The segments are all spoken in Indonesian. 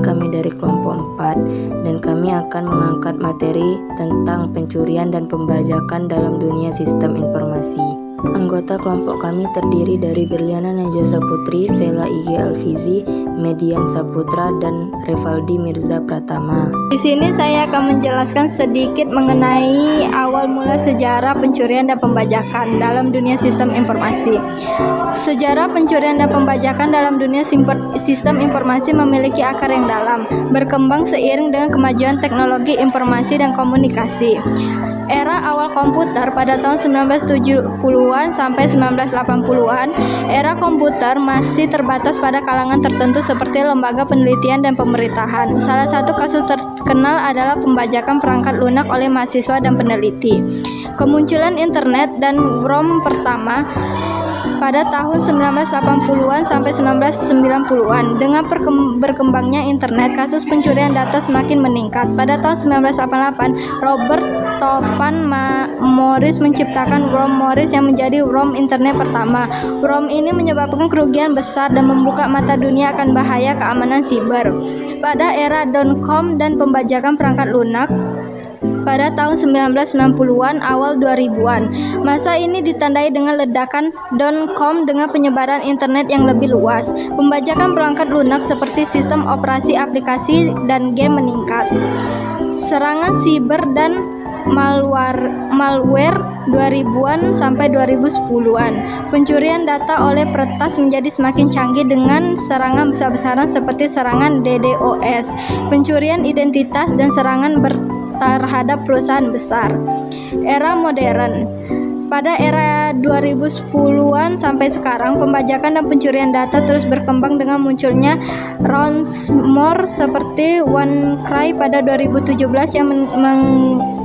kami dari kelompok 4 dan kami akan mengangkat materi tentang pencurian dan pembajakan dalam dunia sistem informasi. Anggota kelompok kami terdiri dari Berliana Najasa Putri, Vela IG Alfizi, Median Saputra, dan Revaldi Mirza Pratama. Di sini saya akan menjelaskan sedikit mengenai awal mula sejarah pencurian dan pembajakan dalam dunia sistem informasi. Sejarah pencurian dan pembajakan dalam dunia sistem informasi memiliki akar yang dalam, berkembang seiring dengan kemajuan teknologi informasi dan komunikasi. Era awal komputer pada tahun 1970-an sampai 1980-an, era komputer masih terbatas pada kalangan tertentu seperti lembaga penelitian dan pemerintahan. Salah satu kasus terkenal adalah pembajakan perangkat lunak oleh mahasiswa dan peneliti. Kemunculan internet dan ROM pertama pada tahun 1980-an sampai 1990-an. Dengan berkembangnya internet, kasus pencurian data semakin meningkat. Pada tahun 1988, Robert Topan Morris menciptakan ROM Morris yang menjadi ROM internet pertama. ROM ini menyebabkan kerugian besar dan membuka mata dunia akan bahaya keamanan siber. Pada era .com dan pembajakan perangkat lunak, pada tahun 1990-an awal 2000-an. Masa ini ditandai dengan ledakan .com dengan penyebaran internet yang lebih luas. Pembajakan perangkat lunak seperti sistem operasi aplikasi dan game meningkat. Serangan siber dan malware 2000-an sampai 2010-an. Pencurian data oleh peretas menjadi semakin canggih dengan serangan besar-besaran seperti serangan DDoS, pencurian identitas dan serangan terhadap perusahaan besar. Era modern. Pada era 2010-an sampai sekarang, pembajakan dan pencurian data terus berkembang dengan munculnya ransomware seperti WannaCry pada 2017 yang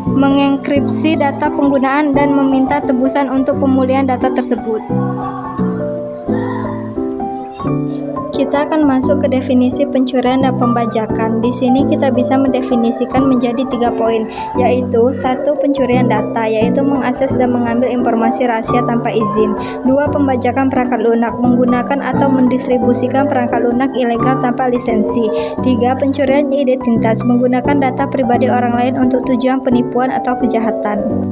mengenkripsi data penggunaan dan meminta tebusan untuk pemulihan data tersebut. Kita akan masuk ke definisi pencurian dan pembajakan. Di sini kita bisa mendefinisikan menjadi 3 poin, yaitu 1. Pencurian data, yaitu mengakses dan mengambil informasi rahasia tanpa izin. 2. Pembajakan perangkat lunak, menggunakan atau mendistribusikan perangkat lunak ilegal tanpa lisensi. 3. Pencurian identitas, menggunakan data pribadi orang lain untuk tujuan penipuan atau kejahatan.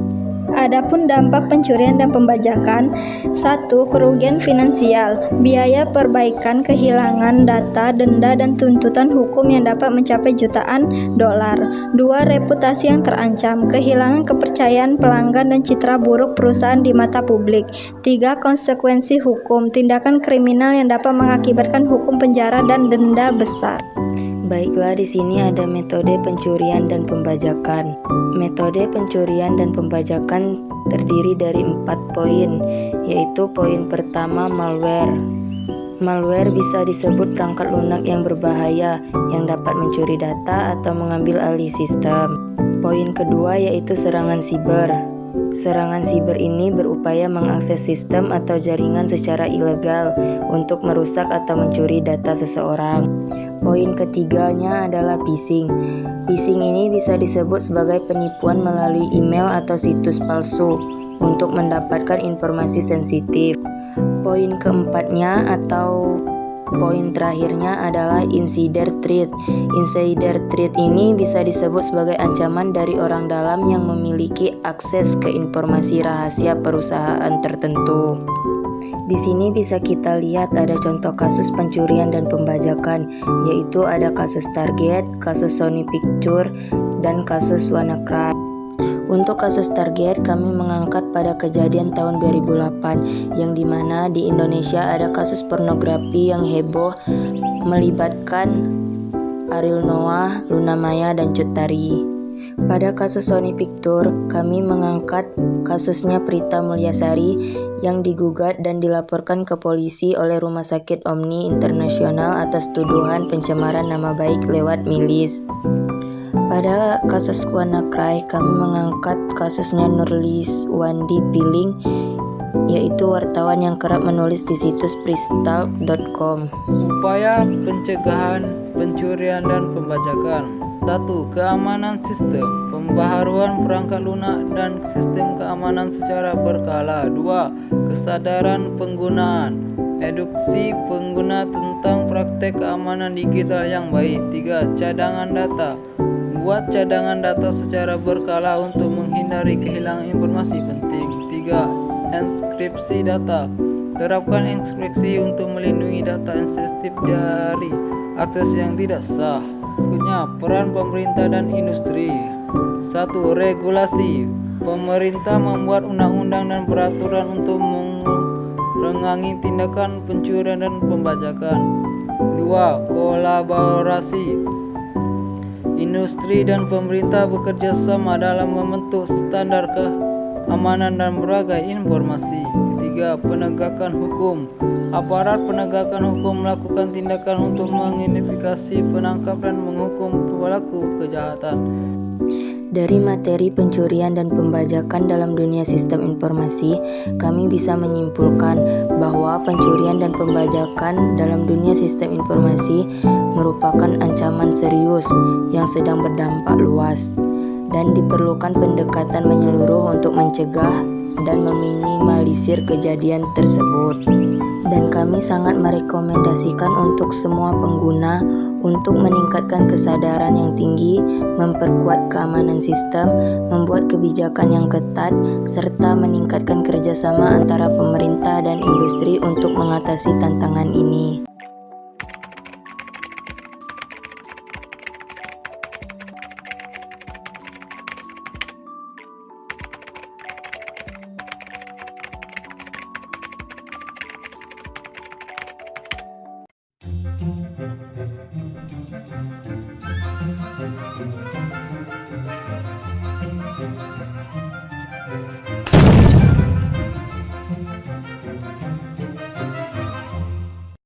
Adapun dampak pencurian dan pembajakan: 1. Kerugian finansial, biaya perbaikan, kehilangan data, denda, dan tuntutan hukum yang dapat mencapai jutaan dolar. 2. Reputasi yang terancam, kehilangan kepercayaan pelanggan dan citra buruk perusahaan di mata publik. 3. Konsekuensi hukum, tindakan kriminal yang dapat mengakibatkan hukum penjara dan denda besar. Baiklah, di sini ada metode pencurian dan pembajakan. Metode pencurian dan pembajakan terdiri dari 4 poin, yaitu poin pertama malware. Malware bisa disebut perangkat lunak yang berbahaya yang dapat mencuri data atau mengambil alih sistem. Poin kedua yaitu serangan siber. Serangan siber ini berupaya mengakses sistem atau jaringan secara ilegal untuk merusak atau mencuri data seseorang. Poin ketiganya adalah phishing. Phishing ini bisa disebut sebagai penipuan melalui email atau situs palsu untuk mendapatkan informasi sensitif. Poin keempatnya atau poin terakhirnya adalah insider threat. Insider threat ini bisa disebut sebagai ancaman dari orang dalam yang memiliki akses ke informasi rahasia perusahaan tertentu. Di sini bisa kita lihat ada contoh kasus pencurian dan pembajakan, yaitu ada kasus Target, kasus Sony Picture, dan kasus WannaCry. Untuk kasus Target, kami mengangkat pada kejadian tahun 2008, yang dimana di Indonesia ada kasus pornografi yang heboh melibatkan Ariel Noah, Luna Maya, dan Cut Tari. Pada kasus Sony Picture, kami mengangkat kasusnya Prita Mulyasari yang digugat dan dilaporkan ke polisi oleh Rumah Sakit Omni Internasional atas tuduhan pencemaran nama baik lewat milis. Pada kasus WannaCry, kami mengangkat kasusnya Nurlis Wandi Piling, yaitu wartawan yang kerap menulis di situs pristalk.com. Upaya pencegahan pencurian dan pembajakan: 1. Keamanan sistem, pembaharuan perangkat lunak dan sistem keamanan secara berkala. 2. Kesadaran penggunaan, Edukasi pengguna tentang praktek keamanan digital yang baik. 3. Cadangan data. Buat cadangan data secara berkala untuk menghindari kehilangan informasi penting. 3. Enkripsi data. Terapkan enkripsi untuk melindungi data sensitif dari akses yang tidak sah. Berikutnya, peran pemerintah dan industri. 1. Regulasi. Pemerintah membuat undang-undang dan peraturan untuk mengurangi tindakan pencurian dan pembajakan. 2. Kolaborasi. Industri dan pemerintah bekerja sama dalam membentuk standar keamanan dan berbagai informasi. 3. Penegakan hukum. Aparat penegakan hukum melakukan tindakan untuk mengidentifikasi, menangkap, dan menghukum pelaku kejahatan. Dari materi pencurian dan pembajakan dalam dunia sistem informasi, kami bisa menyimpulkan bahwa pencurian dan pembajakan dalam dunia sistem informasi merupakan ancaman serius yang sedang berdampak luas, dan diperlukan pendekatan menyeluruh untuk mencegah dan meminimalisir kejadian tersebut. Dan kami sangat merekomendasikan untuk semua pengguna untuk meningkatkan kesadaran yang tinggi, memperkuat keamanan sistem, membuat kebijakan yang ketat, serta meningkatkan kerjasama antara pemerintah dan industri untuk mengatasi tantangan ini.